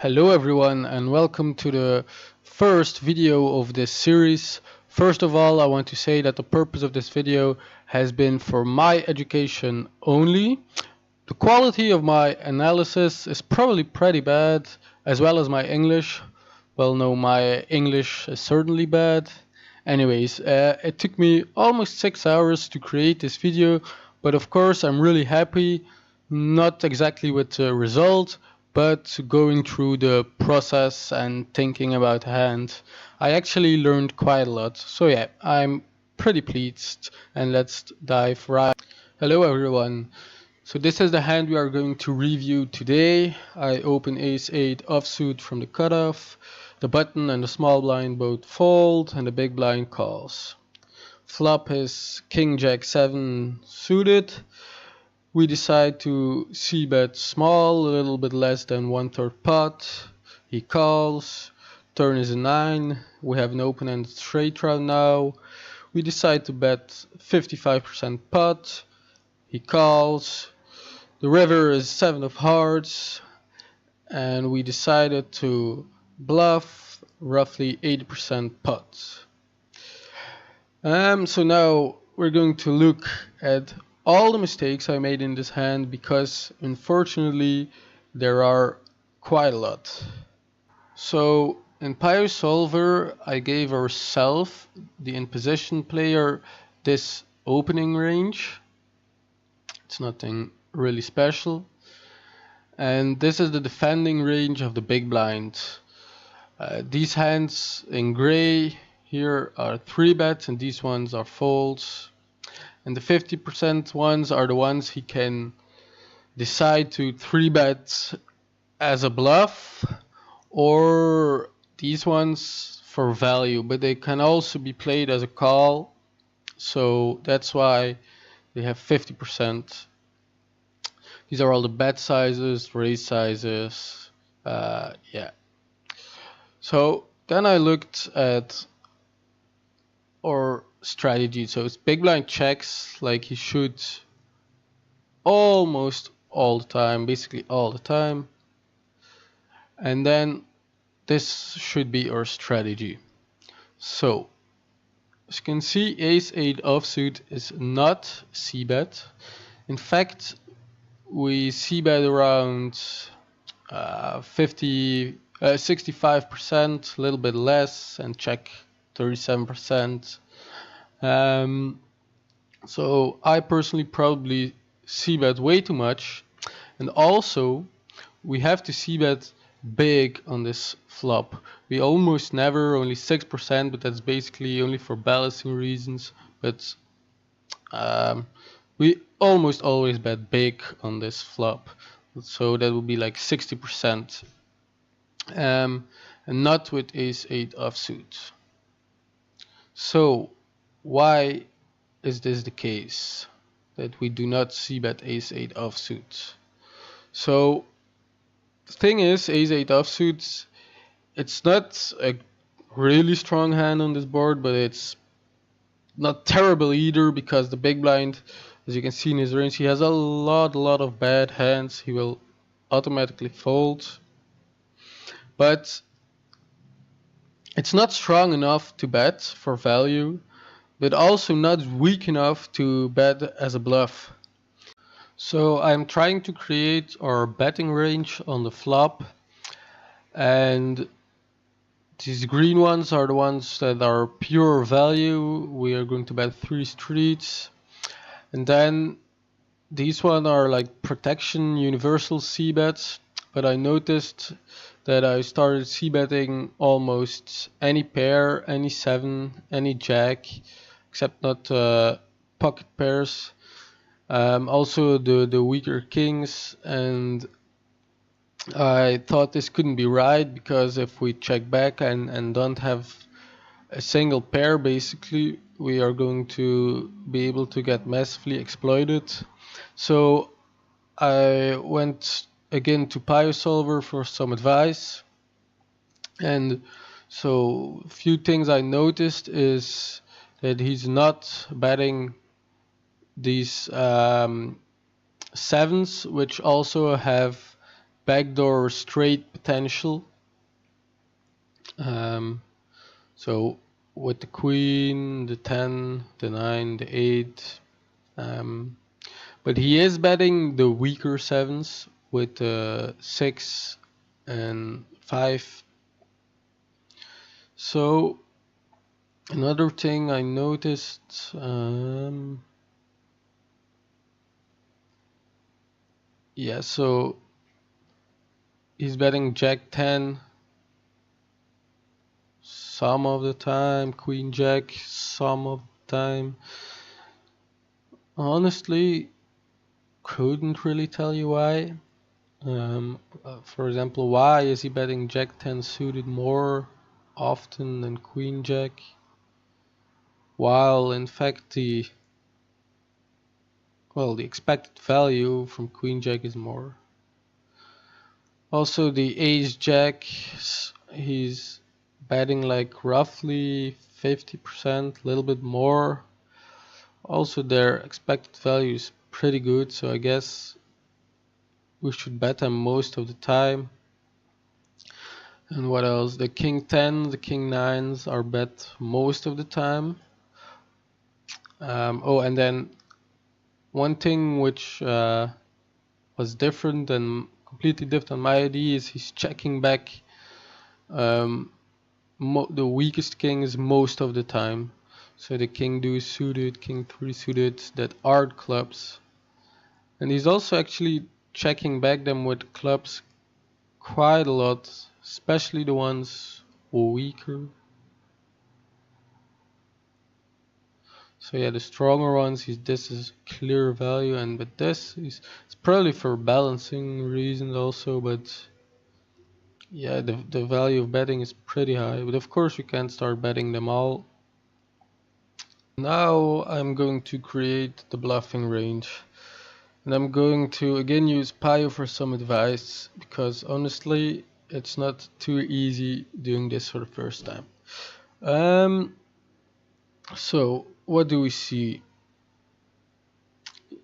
Hello everyone and welcome to the first video of this series. First of all, I want to say that the purpose of this video has been for my education only. The quality of my analysis is probably pretty bad, as well as my English. Well, no, my English is certainly bad. Anyways, it took me almost 6 hours to create this video, but of course I'm really happy, not exactly with the result, but going through the process and thinking about hand. I actually learned quite a lot. So yeah, I'm pretty pleased, and let's dive right. Hello everyone. So this is the hand we are going to review today. I open ace-8 offsuit from the cutoff. The button and the small blind both fold and the big blind calls. Flop is king-jack-7 suited. We decide to c-bet small, a little bit less than 1/3 pot. He calls. Turn is a 9. We have an open-ended straight round now. We decide to bet 55% pot. He calls. The river is 7 of hearts, and we decided to bluff roughly 80% pot. So now we're going to look at all the mistakes I made in this hand, because unfortunately there are quite a lot. So in PioSolver I gave ourselves, the in position player, this opening range. It's nothing really special, and this is the defending range of the big blind. These hands in gray here are 3-bets and these ones are folds, and the 50% ones are the ones he can decide to 3-bet as a bluff, or these ones for value, but they can also be played as a call, so that's why they have 50%. These are all the bet sizes, raise sizes, yeah. So then I looked at our strategy. So it's big blind checks, like he should almost all the time, basically all the time. And then this should be our strategy. So as you can see, ace-8 offsuit is not c-bet. In fact, we c-bet around 65%, a little bit less, and check 37%. So I personally probably c-bet way too much, and also we have to c-bet big on this flop. We almost never, only 6%, but that's basically only for balancing reasons. But we almost always bet big on this flop, so that would be like 60%, and not with ace-8 offsuit. So why is this the case, that we do not c-bet ace-8 offsuit? So the thing is, ace-8 offsuit, it's not a really strong hand on this board, but it's not terrible either, because the big blind, as you can see in his range, he has a lot of bad hands. He will automatically fold, but it's not strong enough to bet for value, but also not weak enough to bet as a bluff. So I'm trying to create our betting range on the flop, and these green ones are the ones that are pure value. We are going to bet 3 streets, and then these ones are like protection universal c-bets, but I noticed that I started c-betting almost any pair, any 7, any jack, except not pocket pairs, also the weaker kings, and I thought this couldn't be right, because if we check back and don't have a single pair, basically we are going to be able to get massively exploited. So I went again to PioSolver for some advice, and so a few things I noticed is that he's not betting these 7s, which also have backdoor straight potential. So with the queen, the 10, the 9, the 8, but he is betting the weaker sevens with 6 and 5. So another thing I noticed, yeah, so he's betting Jack 10 some of the time, Queen Jack some of the time. Honestly, couldn't really tell you why. For example, why is he betting Jack 10 suited more often than Queen Jack? While in fact the expected value from Queen Jack is more. Also the Ace Jack, he's betting like roughly 50%, a little bit more. Also their expected value is pretty good, so I guess we should bet them most of the time. And what else? The King 10, the King 9s are bet most of the time. Oh, and then one thing which was different and completely different on my ID is he's checking back the weakest kings most of the time. So the King 2 suited, King 3 suited, that are clubs. And he's also actually checking back them with clubs quite a lot, especially the ones weaker. So yeah, the stronger ones, this is clear value, and but this is it's probably for balancing reasons also, but yeah, the value of betting is pretty high. But of course you can't start betting them all. Now I'm going to create the bluffing range. And I'm going to again use Pio for some advice, because honestly it's not too easy doing this for the first time. So what do we see?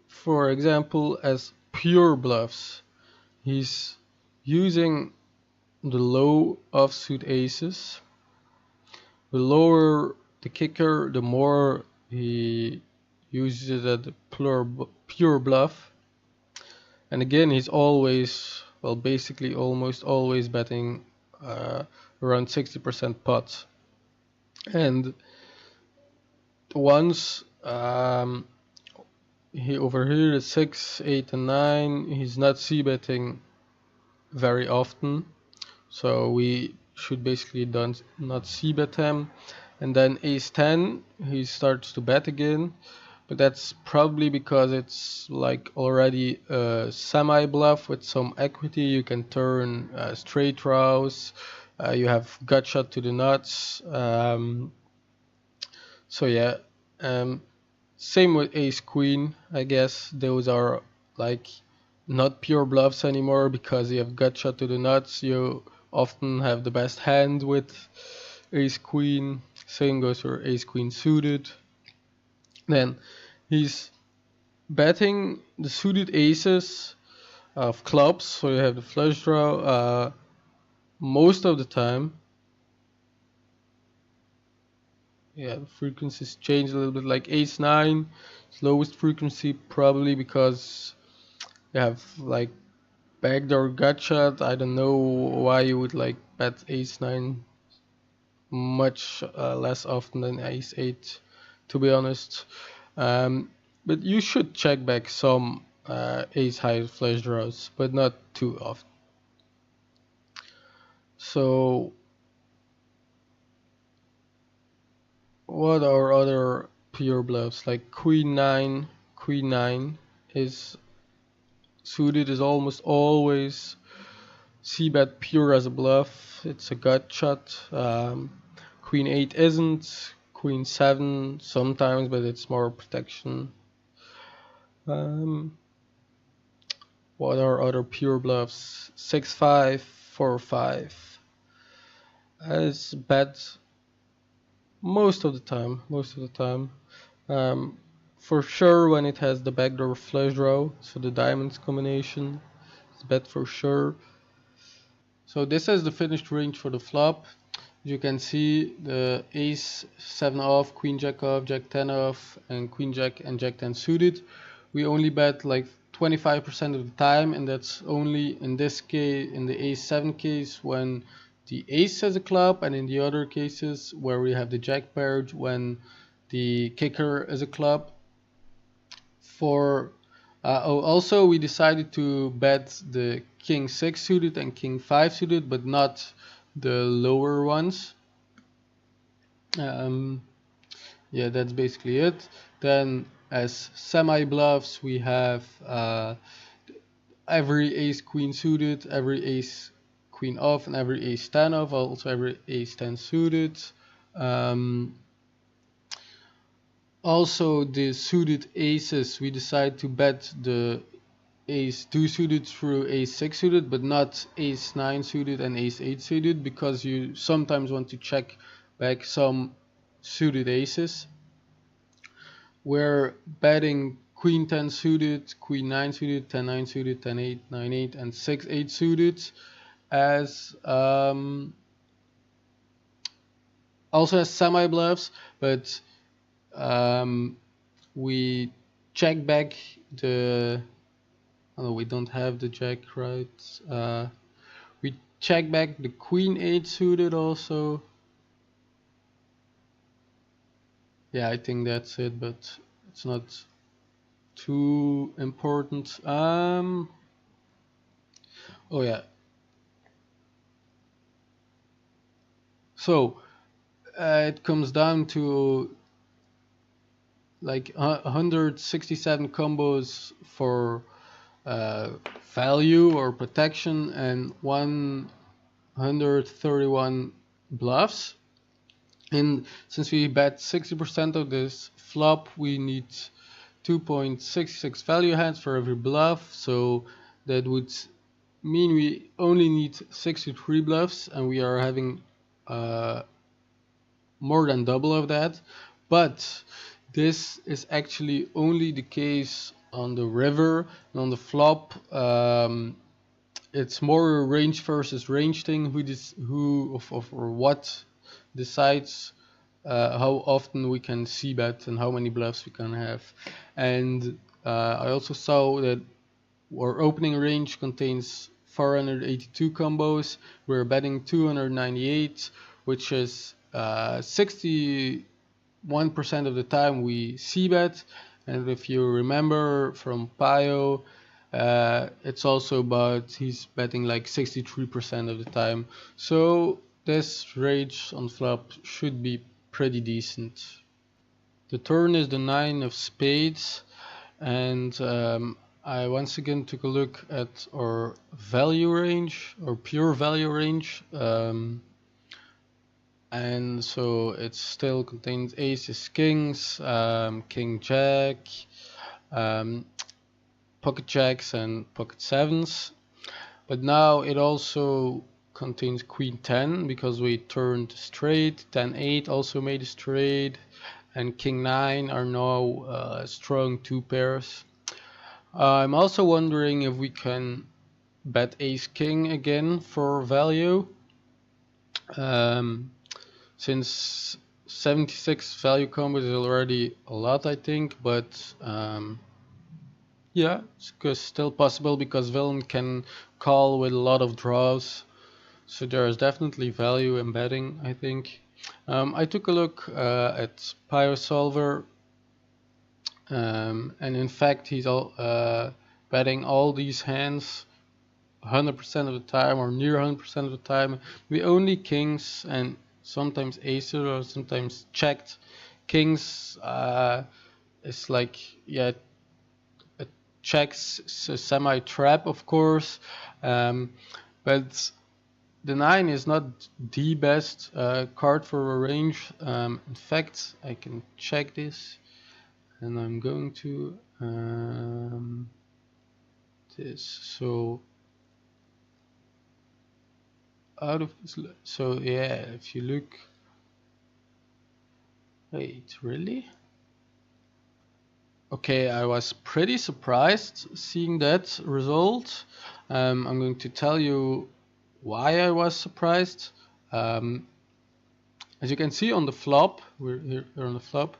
For example, as pure bluffs, he's using the low offsuit aces. The lower the kicker, the more he uses it as a pure bluff. And again, he's always, well, basically almost always betting around 60% pots. And once he over here is 6, 8, and 9, he's not c-betting very often, so we should basically not c-bet him. And then ace 10, he starts to bet again, but that's probably because it's like already a semi bluff with some equity. You can turn straight draws, you have gut shot to the nuts, so yeah. Same with ace queen, I guess. Those are like not pure bluffs anymore, because you have gut shot to the nuts. You often have the best hand with ace queen. Same goes for ace queen suited. Then he's betting the suited aces of clubs, so you have the flush draw most of the time. Yeah, the frequencies change a little bit, like ace 9, lowest frequency, probably because you have like backdoor gut shot. I don't know why you would like bet ace 9 much less often than ace 8, to be honest. But you should check back some ace high flush draws, but not too often. So what are other pure bluffs? Like queen 9 is suited, is almost always c-bet pure as a bluff. It's a gut shot. Queen 8 isn't. Queen 7 sometimes, but it's more protection. What are other pure bluffs? 6-5, 4-5. It's bet most of the time. For sure when it has the backdoor flush draw, so the diamonds combination, it's bet for sure. So this is the finished range for the flop. You can see the ace 7 off, queen jack off, jack 10 off, and queen jack and jack 10 suited. We only bet like 25% of the time, and that's only in this case, in the ace 7 case, when the ace has a club, and in the other cases where we have the jack paired, when the kicker is a club. For also we decided to bet the king 6 suited and king 5 suited, but not the lower ones. Yeah, that's basically it. Then as semi bluffs we have every ace queen suited, every ace queen off, and every ace 10 off, also every ace 10 suited. Also the suited aces, we decide to bet the ace 2 suited through ace 6 suited, but not ace 9 suited and ace 8 suited, because you sometimes want to check back some suited aces. We're betting queen 10 suited, queen 9 suited, 10 9 suited, 10 8, 9 8, and 6 8 suited, as also as semi bluffs, but we check back the, oh, we don't have the jack, right? We check back the queen 8 suited also. Yeah, I think that's it, but it's not too important. Oh yeah. So it comes down to like 167 combos for value or protection, and 131 bluffs. And since we bet 60% of this flop, we need 2.66 value hands for every bluff. So that would mean we only need 63 bluffs, and we are having more than double of that. But this is actually only the case on the river, and on the flop it's more a range versus range thing. Or what decides how often we can c-bet and how many bluffs we can have. And I also saw that our opening range contains 482 combos. We're betting 298, which is 61% of the time we c-bet. And if you remember from Pio, it's also about, he's betting like 63% of the time. So this range on flop should be pretty decent. The turn is the 9 of spades, and I once again took a look at our value range, or pure value range, and so it still contains aces, kings, king jack, pocket jacks, and pocket sevens. But now it also contains queen 10 because we turned straight, 10 8 also made a straight, and king 9 are now strong 2 pairs. I'm also wondering if we can bet ace king again for value, since 76 value combos is already a lot, I think, but yeah, it's still possible because villain can call with a lot of draws, so there is definitely value in betting, I think. I took a look at Pio Solver, and in fact he's betting all these hands 100% of the time, or near 100% of the time. We only kings and sometimes aces, or sometimes checked. Kings is like, yeah, it checks semi trap, of course, but the 9 is not the best card for a range. In fact, I can check this, and I'm going to this. So out of this, so yeah, if you look, wait, really? Okay, I was pretty surprised seeing that result. I'm going to tell you why I was surprised. Um, as you can see on the flop, we're here on the flop,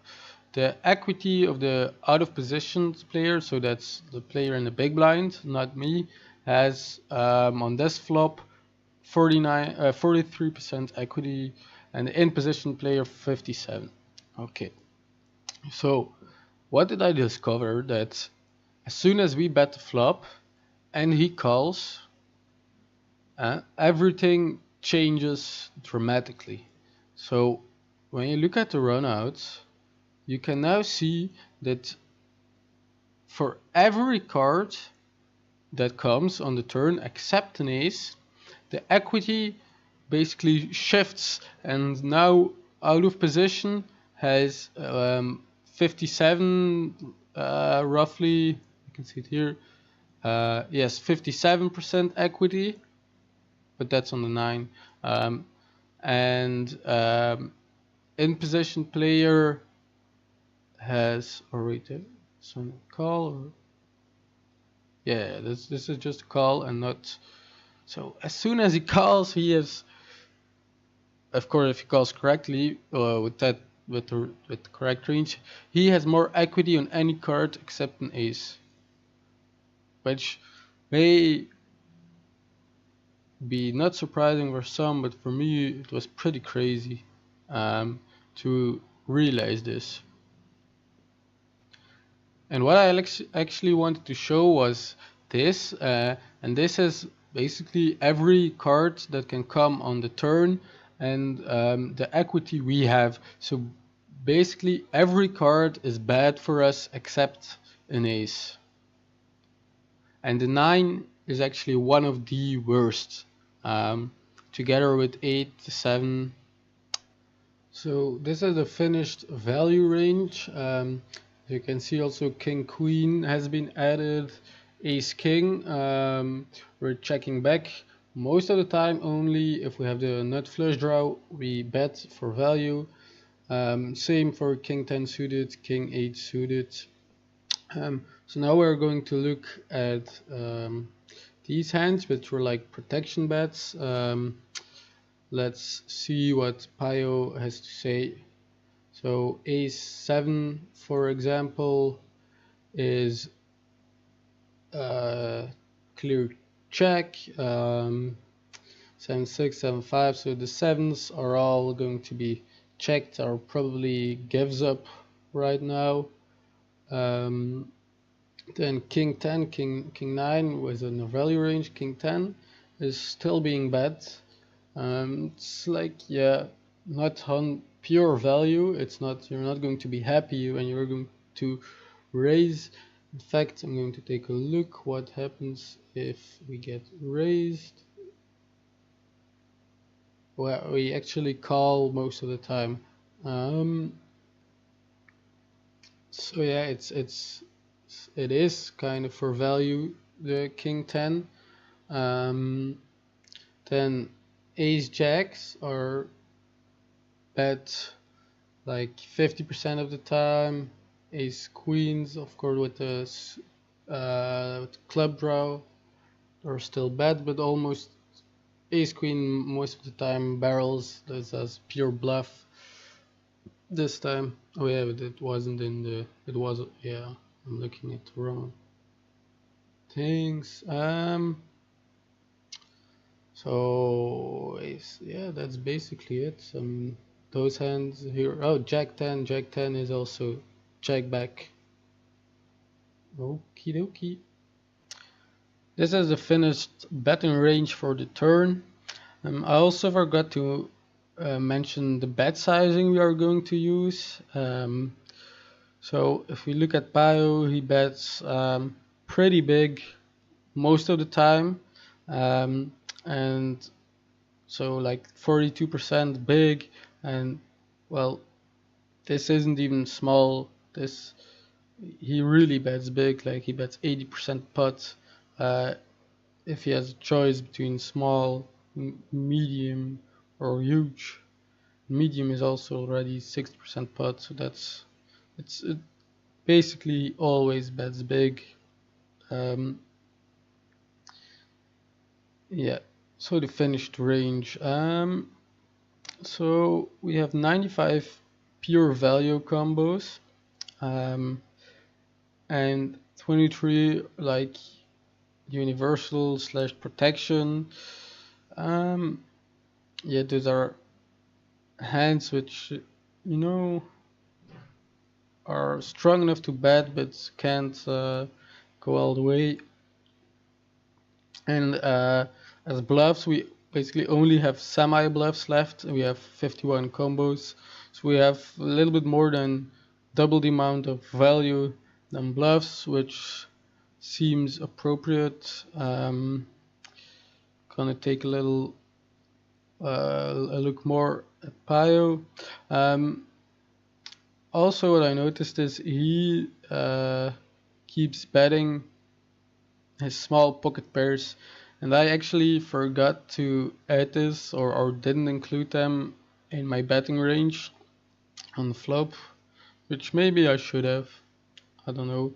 the equity of the out of position player, so that's the player in the big blind, not me, has on this flop 43% equity, and the in position player 57. Okay, so what did I discover? That as soon as we bet the flop and he calls, everything changes dramatically. So when you look at the runouts, you can now see that for every card that comes on the turn except an ace, the equity basically shifts, and now out of position has 57 roughly, you can see it here, yes, 57% equity, but that's on the 9, and in position player has already some call, or yeah, this is just a call and not. So as soon as he calls, he has, of course, if he calls correctly with the correct range, he has more equity on any card except an ace, which may be not surprising for some, but for me it was pretty crazy to realize this. And what I actually wanted to show was this, and this is basically every card that can come on the turn and the equity we have. So basically every card is bad for us except an ace. And the 9 is actually one of the worst, together with 8, 7. So this is the finished value range. You can see also King Queen has been added, Ace King. We're checking back most of the time only if we have the nut flush draw, we bet for value. Same for King 10 suited, King 8 suited. So now we're going to look at these hands, which were like protection bets. Let's see what Pio has to say. So Ace 7, for example, is clear check. 7, 6, 7, 5. So the 7s are all going to be checked, or probably gives up right now. Then King 10, King 9 with a value range. King 10 is still being bet. It's like, yeah, not on pure value. It's not, you're not going to be happy when you're going to raise. In fact, I'm going to take a look what happens if we get raised. Well, we actually call most of the time. So yeah, it is kind of for value, the King 10. Then Ace Jacks are bet like 50% of the time. Ace Queens, of course, with the club draw, are still bad, but almost Ace Queen most of the time barrels. That's as pure bluff. This time, oh yeah, but it wasn't in the. It was, yeah. I'm looking at the wrong things. So yeah, that's basically it. Those hands here. Oh, Jack 10. Jack 10 is also check back. Okie dokie. This is the finished betting range for the turn. I also forgot to mention the bet sizing we are going to use. So if we look at Pio, he bets pretty big most of the time, and so like 42% big, and well, this isn't even small. This, he really bets big, like he bets 80% pot. If he has a choice between small, medium, or huge, medium is also already 60% pot, so it basically always bets big. Yeah, So the finished range. So we have 95 pure value combos, and 23 like universal slash protection. Yeah, those are hands which, you know, are strong enough to bet but can't go all the way. And as bluffs, we basically only have semi bluffs left. We have 51 combos, so we have a little bit more than double the amount of value than bluffs, which seems appropriate. Gonna take a little a look more at Pio. Also, what I noticed is he keeps betting his small pocket pairs, and I actually forgot to add this or didn't include them in my betting range on the flop, which maybe I should have. I don't know.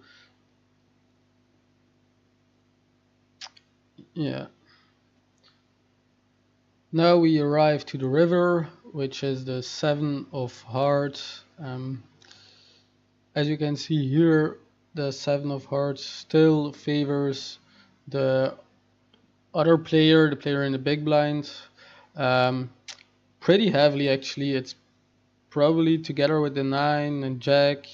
Yeah. Now we arrive to the river, which is the 7 of hearts. As you can see here, the 7 of hearts still favors the other player, the player in the big blind, pretty heavily actually. It's probably together with the 9 and jack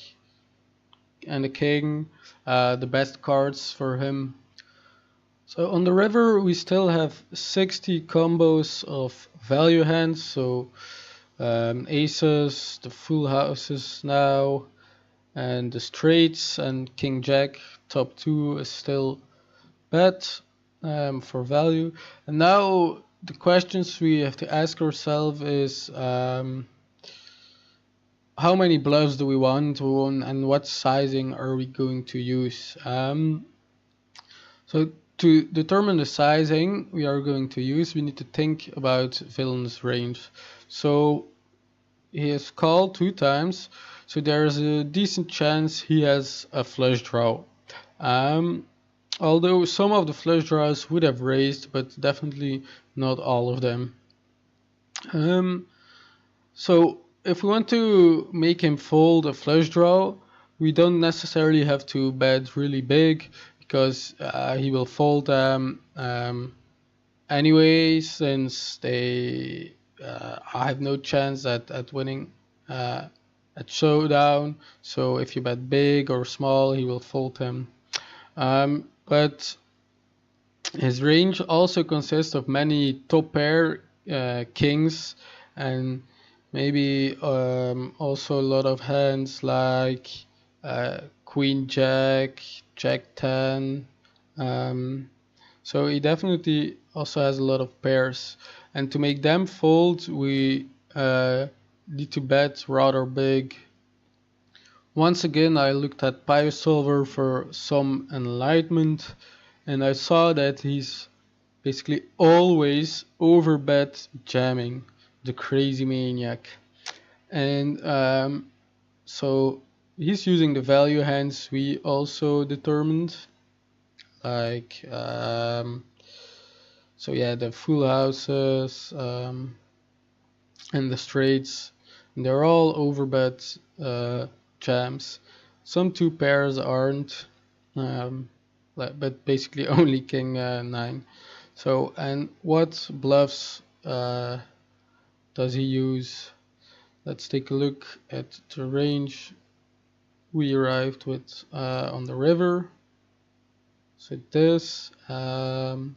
and the king, the best cards for him. So on the river we still have 60 combos of value hands, so aces, the full houses now, and the straights and king jack top 2 is still bet for value. And now the questions we have to ask ourselves is how many bluffs do we want and what sizing are we going to use? So to determine the sizing we are going to use, we need to think about villain's range. So he has called 2 times, so there's a decent chance he has a flush draw. Although some of the flush draws would have raised, but definitely not all of them. So if we want to make him fold a flush draw, we don't necessarily have to bet really big, because he will fold them anyway, since they have no chance at winning at showdown. So if you bet big or small, he will fold them. But his range also consists of many top pair kings, and maybe also a lot of hands like queen jack, jack 10. So he definitely also has a lot of pairs, and to make them fold we need to bet rather big. Once again I looked at Pio Solver for some enlightenment, and I saw that he's basically always overbet jamming, the crazy maniac. And so he's using the value hands we also determined, like so yeah, the full houses and the straights, and they're all overbet jams. Some 2 pairs aren't, but basically only king 9. So, and what bluffs does he use? Let's take a look at the range we arrived with on the river. So this, so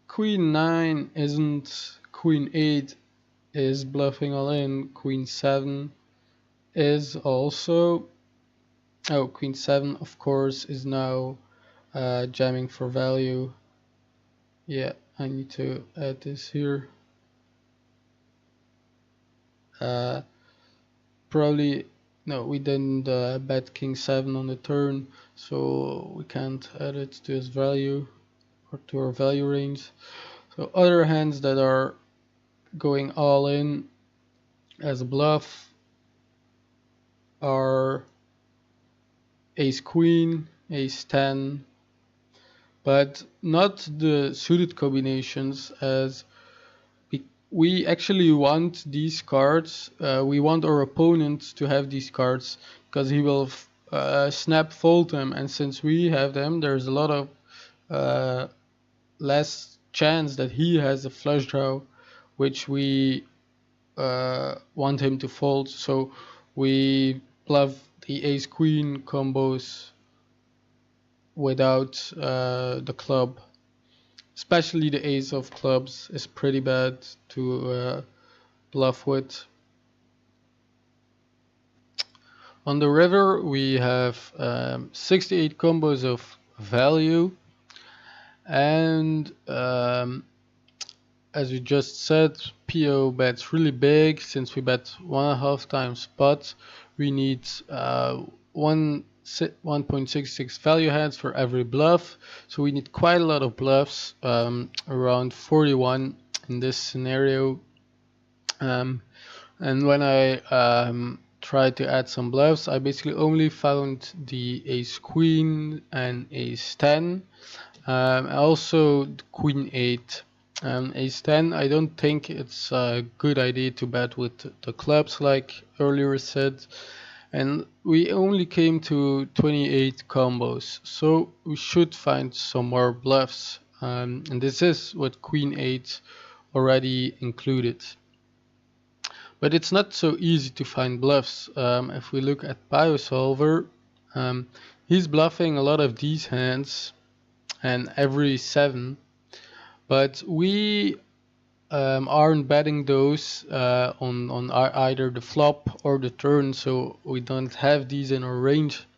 queen 9 isn't, queen 8 is bluffing all in, queen 7 is also, oh, queen 7 of course is now jamming for value. Yeah, I need to add this here. Probably, no, we didn't bet king 7 on the turn, so we can't add it to his value or to our value range. So other hands that are going all in as a bluff are ace queen, ace 10, but not the suited combinations, as we actually want these cards. We want our opponent to have these cards because he will snap fold them, and since we have them, there's a lot of less chance that he has a flush draw, which we want him to fold. So we bluff the ace queen combos without the club. Especially the ace of clubs is pretty bad to bluff with. On the river we have 68 combos of value, and as we just said, PO bets really big. Since we bet 1.5 times pot, we need 1.66 value hands for every bluff, so we need quite a lot of bluffs, around 41 in this scenario. And when I tried to add some bluffs, I basically only found the ace queen and ace 10, also the queen 8. Ace 10, I don't think it's a good idea to bet with the clubs like earlier said, and we only came to 28 combos, so we should find some more bluffs, and this is what queen 8 already included. But it's not so easy to find bluffs. If we look at Biosolver, he's bluffing a lot of these hands and every 7, but we aren't betting those on either the flop or the turn, so we don't have these in our range.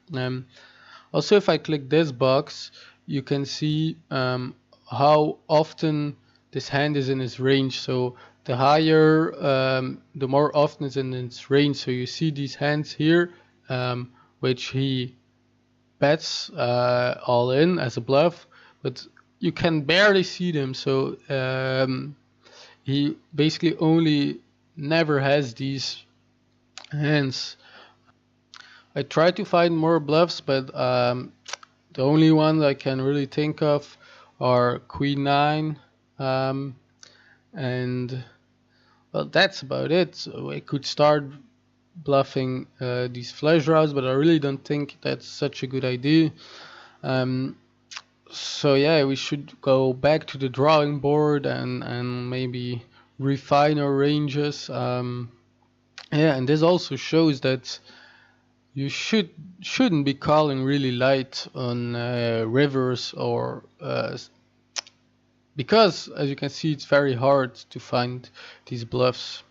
Also, if I click this box, you can see how often this hand is in his range. So the higher, the more often it's in its range. So you see these hands here, which he bets all in as a bluff, but you can barely see them. So he basically only never has these hands. I try to find more bluffs, but the only ones I can really think of are queen 9, and well, that's about it. So I could start bluffing these flush draws, but I really don't think that's such a good idea. So yeah, we should go back to the drawing board and maybe refine our ranges. Yeah, and this also shows that you shouldn't be calling really light on rivers, or because as you can see, it's very hard to find these bluffs.